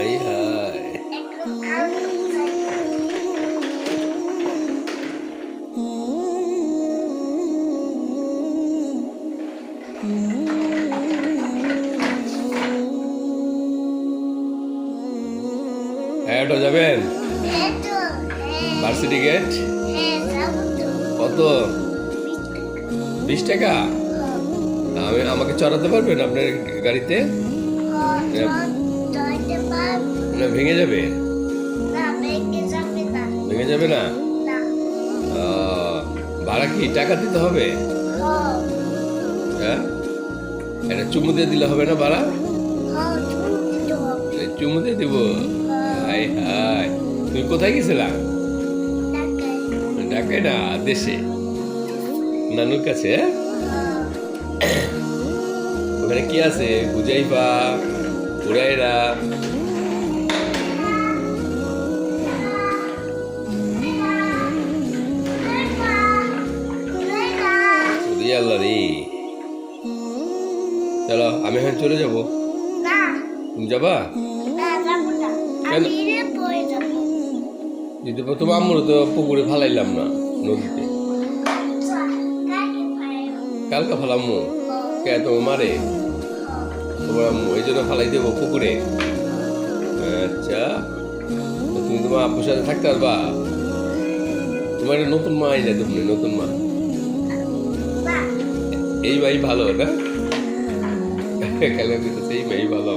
এই হায়। হ্যাঁ, ওটা যাবেন ভার্সিটি গেট? কত? 20 টাকা? আমাকে চড়াতে পারবেন আপনার গাড়িতে? না, ভেঙে যাবে? ভেঙে যাবে না? ভাড়া কি টাকা দিতে হবে? হ্যাঁ, এটা চুমু দিয়ে দিলে হবে না ভাড়া? চুমু দিয়ে দিব? হাই হাই, তুমি কোথায় গেছিলা? ঢাকায় না, দেশে নানুর কাছে? ওখানে কি আছে? বুঝাইবা, উড়াইরা? আল্লাহ রে, চলো আমি এখন চলে যাবো। তুমি যাবা কেন? যদি তোমার আম্মুর তো পুকুরে ফালাইলাম না, নদীতে কালকা ফালাম্মু। কে তোমার মারে? তোমার আম্মু এই জন্য ফালাই দেবো পুকুরে? আচ্ছা, তুমি তোমার আব্বুর সাথে থাকতে পারবা? তোমার নতুন মা আই যায়, তুমি নতুন মা। এই ভাই ভালো না? খেলা করতেছে, এই ভাই ভালো।